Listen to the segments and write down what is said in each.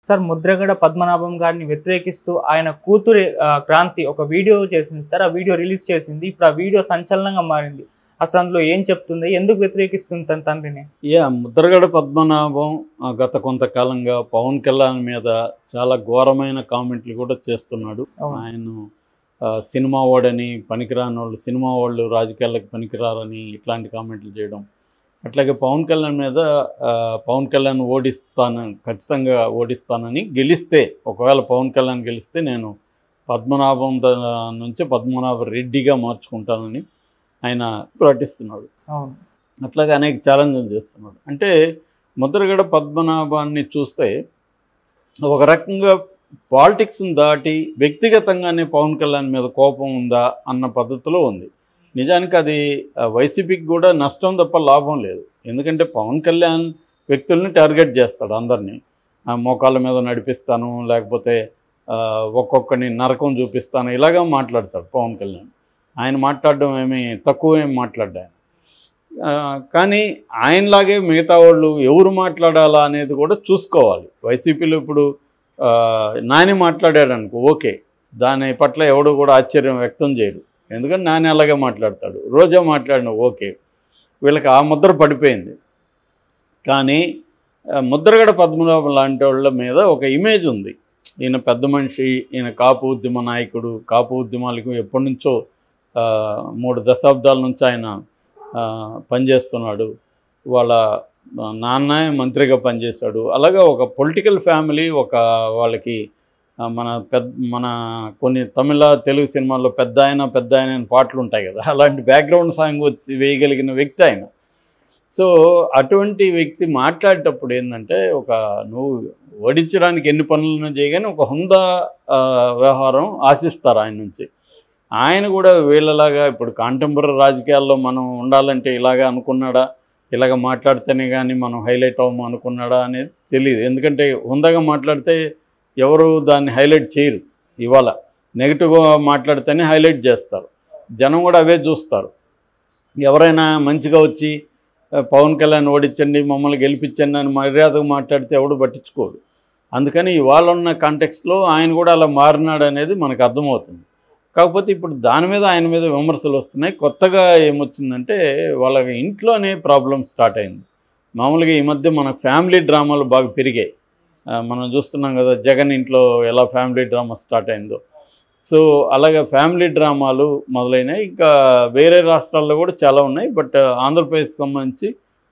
Sir Mudragada Padmanabham గారిని వ్యతిరేకిస్తూ ఆయన కూతురి క్రాంతి ఒక వీడియో చేసింది సార్. ఆ వీడియో రిలీజ్ చేసింది. ఇప్పుడు ఆ వీడియో సంచలనంగా మారింది. అసలు అందులో ఏం చెప్తుంది? ఎందుకు వ్యతిరేకిస్తుంది తన తండ్రిని? ముద్రగడ పద్మనాభం గత కొంతకాలంగా పవన్ కళ్యాణ్ మీద చాలా ఘోరమైన కామెంట్లు కూడా చేస్తున్నాడు. ఆయన సినిమా వాడని, పనికిరాని వాళ్ళు, సినిమా వాళ్ళు రాజకీయాలకు పనికిరారని ఇట్లాంటి కామెంట్లు చేయడం. అట్లాగే పవన్ కళ్యాణ్ మీద పవన్ కళ్యాణ్ ఖచ్చితంగా ఓడిస్తానని, గెలిస్తే ఒకవేళ పవన్ కళ్యాణ్ గెలిస్తే నేను పద్మనాభం నుంచి పద్మనాభ రెడ్డిగా మార్చుకుంటానని ఆయన ప్రకటిస్తున్నాడు. అట్లాగే అనేక ఛాలెంజ్లు చేస్తున్నాడు. అంటే ముద్రగడ పద్మనాభాన్ని చూస్తే ఒక రకంగా పాలిటిక్స్ని దాటి వ్యక్తిగతంగానే పవన్ కళ్యాణ్ మీద కోపం ఉందా అన్న పద్ధతిలో ఉంది. నిజానికి అది వైసీపీకి కూడా నష్టం తప్ప లాభం లేదు. ఎందుకంటే పవన్ కళ్యాణ్ వ్యక్తుల్ని టార్గెట్ చేస్తాడు. అందరినీ మోకాళ్ళ మీద నడిపిస్తాను, లేకపోతే ఒక్కొక్కరిని నరకం చూపిస్తాను, ఇలాగా మాట్లాడతాడు పవన్ కళ్యాణ్. ఆయన మాట్లాడడం తక్కువ మాట్లాడ్డా. కానీ ఆయనలాగే మిగతా వాళ్ళు ఎవరు మాట్లాడాలా అనేది కూడా చూసుకోవాలి. వైసీపీలో ఇప్పుడు నాని మాట్లాడాడు అనుకో, ఓకే, దాని పట్ల ఎవడు కూడా ఆశ్చర్యం వ్యక్తం చేయడు. ఎందుకంటే నాని అలాగే మాట్లాడతాడు. రోజా మాట్లాడిన ఓకే, వీళ్ళకి ఆ ముద్ర పడిపోయింది. కానీ ముద్రగడ పద్మనాభం లాంటి వాళ్ళ మీద ఒక ఇమేజ్ ఉంది. ఈయన పెద్ద మనిషి, ఈయన కాపు ఉద్యమ నాయకుడు, కాపు ఉద్యమాలకు ఎప్పటి నుంచో 3 దశాబ్దాల నుంచి ఆయన పనిచేస్తున్నాడు. వాళ్ళ నాన్న మంత్రిగా పనిచేశాడు. అలాగా ఒక పొలిటికల్ ఫ్యామిలీ, వాళ్ళకి మన కొన్ని తమిళ తెలుగు సినిమాల్లో పెద్ద ఆయన అని పాటలు ఉంటాయి కదా, అలాంటి బ్యాక్గ్రౌండ్ సాంగ్ వచ్చి వేయగలిగిన వ్యక్తి ఆయన. సో అటువంటి వ్యక్తి మాట్లాడేటప్పుడు ఏంటంటే, నువ్వు ఓడించడానికి ఎన్ని పనులను చేయగానే ఒక హుందా వ్యవహారం ఆశిస్తారు ఆయన నుంచి. ఆయన కూడా వీళ్ళలాగా ఇప్పుడు కాంటెంపరీ రాజకీయాల్లో మనం ఉండాలంటే ఇలాగా అనుకున్నాడా, ఇలాగ మాట్లాడితేనే కానీ మనం హైలైట్ అవ్వము అనుకున్నాడా అనేది తెలియదు. ఎందుకంటే హుందాగా మాట్లాడితే ఎవరు దాన్ని హైలైట్ చేయరు. ఇవాళ నెగిటివ్గా మాట్లాడితేనే హైలైట్ చేస్తారు. జనం కూడా అవే చూస్తారు. ఎవరైనా మంచిగా వచ్చి పవన్ కళ్యాణ్ ఓడించండి, మమ్మల్ని గెలిపించండి అని మర్యాదగా మాట్లాడితే ఎవడు పట్టించుకోడు. అందుకని ఇవాళ ఉన్న కాంటెక్స్ట్లో ఆయన కూడా అలా మారినాడు అనేది మనకు అర్థమవుతుంది. కాకపోతే ఇప్పుడు దాని మీద ఆయన మీద విమర్శలు వస్తున్నాయి. కొత్తగా ఏమొచ్చిందంటే, వాళ్ళ ఇంట్లోనే ప్రాబ్లం స్టార్ట్ అయింది. మామూలుగా ఈ మధ్య మన ఫ్యామిలీ డ్రామాలు బాగా పెరిగాయి. మనం చూస్తున్నాం కదా, జగన్ ఇంట్లో ఎలా ఫ్యామిలీ డ్రామా స్టార్ట్ అయిందో. సో అలాగే ఫ్యామిలీ డ్రామాలు మొదలైనవి. ఇంకా వేరే రాష్ట్రాల్లో కూడా చాలా ఉన్నాయి. బట్ ఆంధ్రప్రదేశ్కి సంబంధించి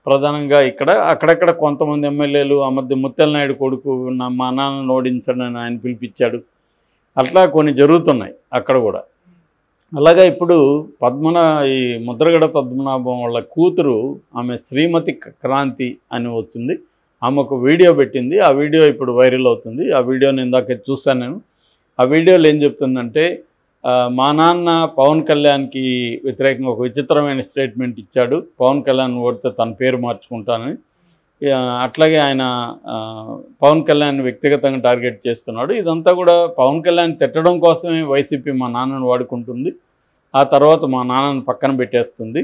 ప్రధానంగా అక్కడక్కడ కొంతమంది ఎమ్మెల్యేలు ఆ మధ్య ముత్యాల నాయుడు కొడుకు మా నాన్నను ఓడించండి అని ఆయన పిలిపించాడు. అట్లా కొన్ని జరుగుతున్నాయి అక్కడ కూడా. అలాగా ఇప్పుడు ఈ ముద్రగడ పద్మనాభం వాళ్ళ కూతురు, ఆమె శ్రీమతి క్రాంతి అని వచ్చింది. ఆమె ఒక వీడియో పెట్టింది. ఆ వీడియో ఇప్పుడు వైరల్ అవుతుంది. ఆ వీడియోని ఇందాక చూశాను నేను. ఆ వీడియోలో ఏం చెప్తుందంటే, మా నాన్న పవన్ కళ్యాణ్కి వ్యతిరేకంగా ఒక విచిత్రమైన స్టేట్మెంట్ ఇచ్చాడు. పవన్ కళ్యాణ్ ఓడితే తన పేరు మార్చుకుంటానని. అట్లాగే ఆయన పవన్ కళ్యాణ్ వ్యక్తిగతంగా టార్గెట్ చేస్తున్నాడు. ఇదంతా కూడా పవన్ కళ్యాణ్ తిట్టడం కోసమే వైసీపీ మా నాన్నను వాడుకుంటుంది, ఆ తర్వాత మా నాన్నను పక్కన పెట్టేస్తుంది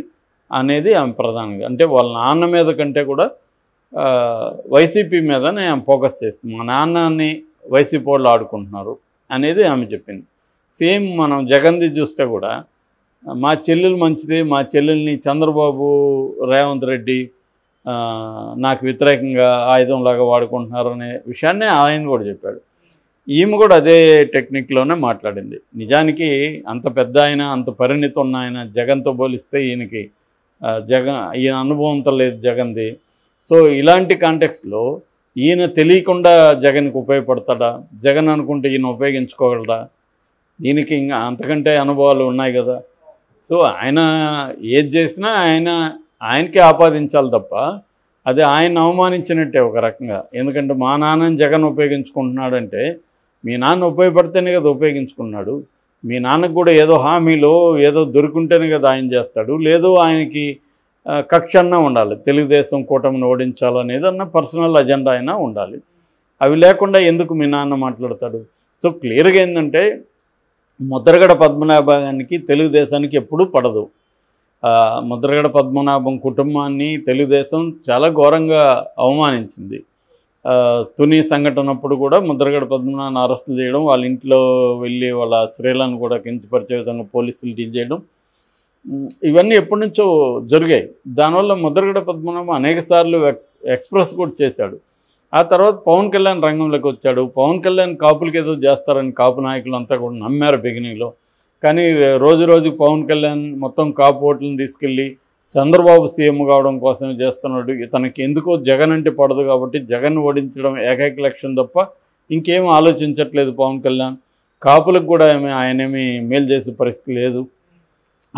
అనేది ఆమె ప్రధానంగా. అంటే వాళ్ళ నాన్న మీద కంటే కూడా వైసీపీ మీదనే ఆమె ఫోకస్ చేస్తుంది. మా నాన్నని వైసీపీ వాళ్ళు ఆడుకుంటున్నారు అనేది ఆమె చెప్పింది. సేమ్ మనం జగన్ది చూస్తే కూడా, మా చెల్లెలు మంచిది, మా చెల్లెల్ని చంద్రబాబు రేవంత్ రెడ్డి నాకు వ్యతిరేకంగా ఆయుధంలాగా వాడుకుంటున్నారు అనే విషయాన్నే ఆయన కూడా చెప్పాడు. ఈమె కూడా అదే టెక్నిక్లోనే మాట్లాడింది. నిజానికి అంత పెద్ద ఆయన, అంత పరిణితి ఉన్న ఆయన జగన్తో పోలిస్తే ఈయన అనుభవంతో లేదు జగన్ది. సో ఇలాంటి కాంటెక్స్ట్లో ఈయన తెలియకుండా జగన్కి ఉపయోగపడతాడా, జగన్ అనుకుంటే ఈయన ఉపయోగించుకోగలడా? ఈయనకి ఇంకా అంతకంటే అనుభవాలు ఉన్నాయి కదా. సో ఆయన ఏది చేసినా ఆయనకే ఆపాదించాలి తప్ప, అది ఆయన అవమానించినట్టే ఒక రకంగా. ఎందుకంటే మా నాన్నని జగన్ ఉపయోగించుకుంటున్నాడంటే, మీ నాన్న ఉపయోగపడితేనే కదా ఉపయోగించుకున్నాడు. మీ నాన్నకు కూడా ఏదో హామీలో ఏదో దొరుకుంటేనే కదా ఆయన చేస్తాడు. లేదు ఆయనకి కక్షన్నా ఉండాలి, తెలుగుదేశం కూటమిని ఓడించాలనేది అన్న పర్సనల్ అజెండా అయినా ఉండాలి. అవి లేకుండా ఎందుకు మీ నాన్న మాట్లాడతాడు? సో క్లియర్గా ఏంటంటే, ముద్రగడ పద్మనాభానికి తెలుగుదేశానికి ఎప్పుడూ పడదు. ముద్రగడ పద్మనాభం కుటుంబాన్ని తెలుగుదేశం చాలా ఘోరంగా అవమానించింది. తుని సంఘటన అప్పుడు కూడా ముద్రగడ పద్మనాభాన్ని అరెస్టులు చేయడం, వాళ్ళ ఇంట్లో వెళ్ళి వాళ్ళ స్త్రీలను కూడా కించపరిచే విధంగా పోలీసులు డీల్ చేయడం, ఇవన్నీ ఎప్పటి నుంచో జరిగాయి. దానివల్ల ముద్రగడ పద్మనాభం అనేక సార్లు ఎక్స్ప్రెస్ కూడా చేశాడు. ఆ తర్వాత పవన్ కళ్యాణ్ రంగంలోకి వచ్చాడు. పవన్ కళ్యాణ్ కాపులకి ఏదో చేస్తారని కాపు నాయకులు అంతా కూడా నమ్మారు బిగినింగ్లో. కానీ రోజు రోజుకి పవన్ కళ్యాణ్ మొత్తం కాపు ఓట్లను తీసుకెళ్ళి చంద్రబాబు సీఎం కావడం కోసమే చేస్తున్నాడు. ఇతనికి ఎందుకో జగన్ అంటే పడదు కాబట్టి జగన్ ఓడించడం ఏకైక లక్ష్యం తప్ప ఇంకేం ఆలోచించట్లేదు పవన్ కళ్యాణ్. కాపులకు కూడా ఆయనేమి మేలు చేసే పరిస్థితి లేదు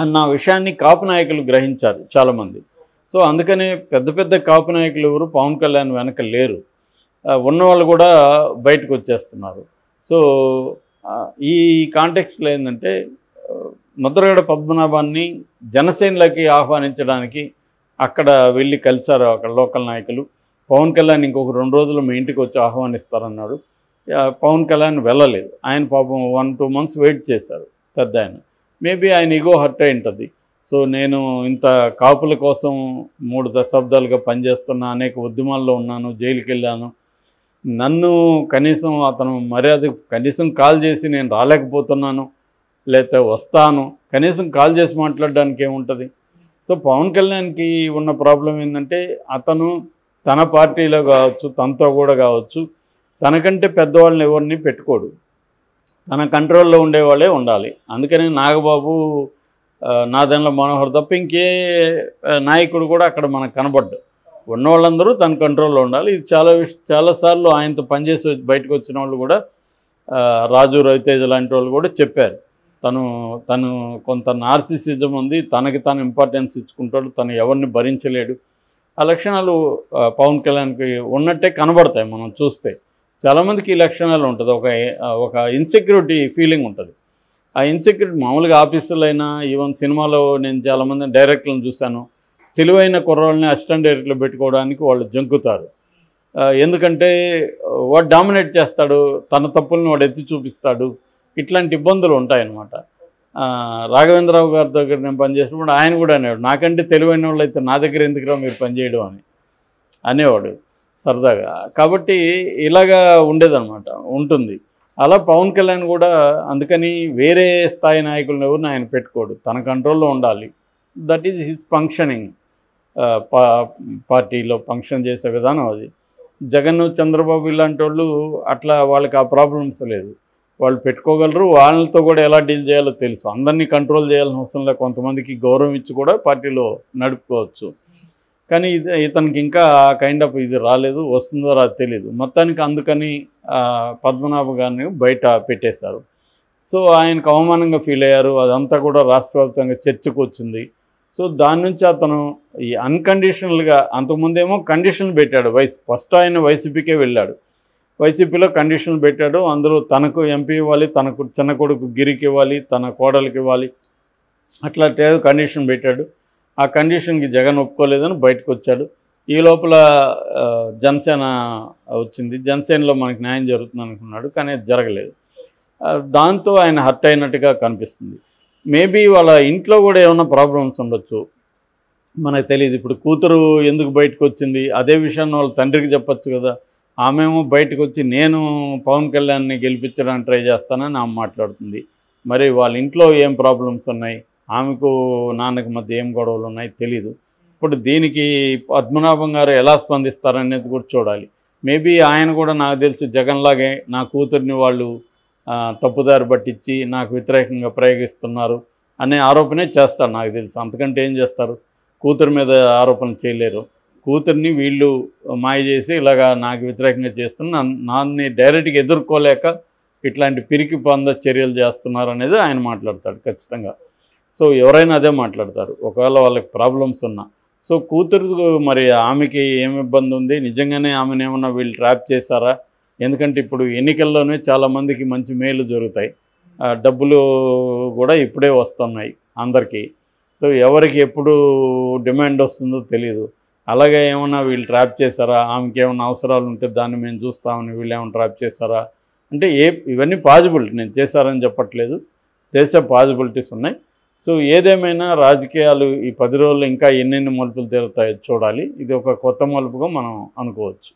అన్న విషయాన్ని కాపు నాయకులు గ్రహించారు చాలామంది. సో అందుకనే పెద్ద పెద్ద కాపు నాయకులు ఎవరు పవన్ కళ్యాణ్ వెనక లేరు. ఉన్నవాళ్ళు కూడా బయటకు వచ్చేస్తున్నారు. సో ఈ కాంటెక్స్ట్లో ఏంటంటే ముద్రగడ పద్మనాభాన్ని జనసేనలోకి ఆహ్వానించడానికి అక్కడ వెళ్ళి కలిశారు అక్కడ లోకల్ నాయకులు. పవన్ కళ్యాణ్ ఇంకొక 2 రోజులు మీ ఇంటికి వచ్చి ఆహ్వానిస్తారన్నాడు. పవన్ కళ్యాణ్ వెళ్ళలేదు. ఆయన పాపం 1-2 మంత్స్ వెయిట్ చేశారు పెద్ద ఆయన. మేబీ ఆయన ఈగో హర్ట్ అయి ఉంటుంది. సో నేను ఇంత కాపుల కోసం 3 దశాబ్దాలుగా పనిచేస్తున్నా, అనేక ఉద్యమాల్లో ఉన్నాను, జైలుకి వెళ్ళాను, నన్ను కనీసం అతను మర్యాద కనీసం కాల్ చేసి నేను రాలేకపోతున్నాను లేకపోతే వస్తాను, కనీసం కాల్ చేసి మాట్లాడడానికి ఏముంటుంది. సో పవన్ కళ్యాణ్కి ఉన్న ప్రాబ్లం ఏంటంటే అతను తన పార్టీలో కావచ్చు, తనతో కూడా కావచ్చు, తనకంటే పెద్దవాళ్ళని ఎవరిని పెట్టుకోడు, తన కంట్రోల్లో ఉండేవాళ్ళే ఉండాలి. అందుకని నాగబాబు, నాదెండ్ల మనోహర్ తప్ప ఇంకే నాయకుడు కూడా అక్కడ మనకు కనబడ్డు. ఉన్నవాళ్ళందరూ తన కంట్రోల్లో ఉండాలి. ఇది చాలాసార్లు ఆయనతో పనిచేసి బయటకు వచ్చిన వాళ్ళు కూడా, రాజు రవితేజ లాంటి వాళ్ళు కూడా చెప్పారు. తను కొంత నార్సిసిజం ఉంది, తనకి తాను ఇంపార్టెన్స్ ఇచ్చుకుంటాడు, తను ఎవరిని భరించలేడు. ఆ లక్షణాలు పవన్ కళ్యాణ్కి ఉన్నట్టే కనబడతాయి మనం చూస్తే. చాలామందికి ఈ లక్షణాలు ఉంటుంది. ఒక ఇన్సెక్యూరిటీ ఫీలింగ్ ఉంటుంది. ఆ ఇన్సెక్యూరిటీ మామూలుగా ఆఫీసులో అయినా, ఈవెన్ సినిమాలో నేను చాలామంది డైరెక్టర్లను చూశాను, తెలివైన కుర్రాళ్ళని అసిస్టెంట్ డైరెక్టర్లు పెట్టుకోవడానికి వాళ్ళు జంకుతారు. ఎందుకంటే వాడు డామినేట్ చేస్తాడు, తన తప్పులను వాడు ఎత్తి చూపిస్తాడు. ఇట్లాంటి ఇబ్బందులు ఉంటాయన్నమాట. రాఘవేంద్రరావు గారి దగ్గర నేను పనిచేసినప్పుడు ఆయన కూడా అనేవాడు, నాకంటే తెలివైన వాళ్ళు అయితే నా దగ్గర ఎందుకురా మీరు పనిచేయడం అని అనేవాడు సరదాగా. కాబట్టి ఇలాగా ఉండేదన్నమాట, ఉంటుంది. అలా పవన్ కళ్యాణ్ కూడా అందుకని వేరే స్థాయి నాయకులను ఎవరిని ఆయన పెట్టుకోడు, తన కంట్రోల్లో ఉండాలి. That is his functioning. పార్టీలో ఫంక్షన్ చేసే విధానం అది. జగన్, చంద్రబాబు ఇలాంటి వాళ్ళు అట్లా, వాళ్ళకి ఆ ప్రాబ్లమ్స్ లేదు, వాళ్ళు పెట్టుకోగలరు. వాళ్ళతో కూడా ఎలా డీల్ చేయాలో తెలుసు. అందరినీ కంట్రోల్ చేయాల్సిన అవసరం లేదు, కొంతమందికి గౌరవం ఇచ్చి కూడా పార్టీలో నడుపుకోవచ్చు. కానీ ఇతనికి ఇంకా కైండ్ ఆఫ్ ఇది రాలేదు, వస్తుందో రాదు తెలియదు. మొత్తానికి అందుకని పద్మనాభ గారిని బయట పెట్టేశారు. సో ఆయనకు అవమానంగా ఫీల్ అయ్యారు. అదంతా కూడా రాష్ట్ర వ్యాప్తంగా చర్చకు వచ్చింది. సో దాని నుంచి అతను ఈ అన్కండిషనల్గా, అంతకుముందేమో కండిషన్ పెట్టాడు. ఫస్ట్ ఆయన వైసీపీకే వెళ్ళాడు, వైసీపీలో కండిషన్లు పెట్టాడు. అందులో తనకు ఎంపీ ఇవ్వాలి, తనకు చిన్న కొడుకు గిరికి ఇవ్వాలి, తన కోడలికి ఇవ్వాలి, అట్లా కండిషన్ పెట్టాడు. ఆ కండిషన్కి జగన్ ఒప్పుకోలేదని బయటకు వచ్చాడు. ఈ లోపల జనసేన వచ్చింది. జనసేనలో మనకి న్యాయం జరుగుతుంది అనుకున్నాడు, కానీ అది జరగలేదు. దాంతో ఆయన హర్ట్ అయినట్టుగా కనిపిస్తుంది. మేబీ వాళ్ళ ఇంట్లో కూడా ఏమైనా ప్రాబ్లమ్స్ ఉండొచ్చు, మనకు తెలియదు. ఇప్పుడు కూతురు ఎందుకు బయటకు వచ్చింది, అదే విషయాన్ని వాళ్ళ తండ్రికి చెప్పచ్చు కదా. ఆమెమో బయటకు వచ్చి నేను పవన్ కళ్యాణ్ని గెలిపించడానికి ట్రై చేస్తానని ఆమె మాట్లాడుతుంది. మరి వాళ్ళ ఇంట్లో ఏం ప్రాబ్లమ్స్ ఉన్నాయి, ఆమెకు నాన్నకి మధ్య ఏం గొడవలు ఉన్నాయి తెలీదు. ఇప్పుడు దీనికి పద్మనాభం గారు ఎలా స్పందిస్తారనేది కూడా చూడాలి. మేబీ ఆయన కూడా నాకు తెలిసి జగన్లాగే నా కూతుర్ని వాళ్ళు తప్పుదారి పట్టించి నాకు వ్యతిరేకంగా ప్రయోగిస్తున్నారు అనే ఆరోపణే చేస్తారు నాకు తెలిసి. అంతకంటే ఏం చేస్తారు, కూతురు మీద ఆరోపణ చేయలేరు. కూతుర్ని వీళ్ళు మాయ చేసి ఇలాగా నాకు వ్యతిరేకంగా చేస్తున్న నాన్ని డైరెక్ట్గా ఎదుర్కోలేక ఇట్లాంటి పిరికి పొంద చర్యలు చేస్తున్నారు అనేది ఆయన మాట్లాడతాడు ఖచ్చితంగా. సో ఎవరైనా అదే మాట్లాడతారు ఒకవేళ వాళ్ళకి ప్రాబ్లమ్స్ ఉన్నా. సో కూతురు మరి ఆమెకి ఏమి ఇబ్బంది ఉంది, నిజంగానే ఆమెను ఏమన్నా వీళ్ళు ట్రాప్ చేశారా? ఎందుకంటే ఇప్పుడు ఎన్నికల్లోనే చాలామందికి మంచి మేలు జరుగుతాయి, డబ్బులు కూడా ఇప్పుడే వస్తున్నాయి అందరికీ. సో ఎవరికి ఎప్పుడు డిమాండ్ వస్తుందో తెలియదు. అలాగే ఏమన్నా వీళ్ళు ట్రాప్ చేశారా, ఆమెకి ఏమైనా అవసరాలు ఉంటే దాన్ని మేము చూస్తామని వీళ్ళు ఏమైనా ట్రాప్ చేశారా అంటే ఇవన్నీ పాజిబిలిటీ, నేను చేశారని చెప్పట్లేదు, చేసే పాజిబిలిటీస్ ఉన్నాయి. సో ఏదేమైనా రాజకీయాలు ఈ 10 రోజులు ఇంకా ఎన్నెన్ని మలుపులు తిరుగుతాయో చూడాలి. ఇది ఒక కొత్త మలుపుగా మనం అనుకోవచ్చు.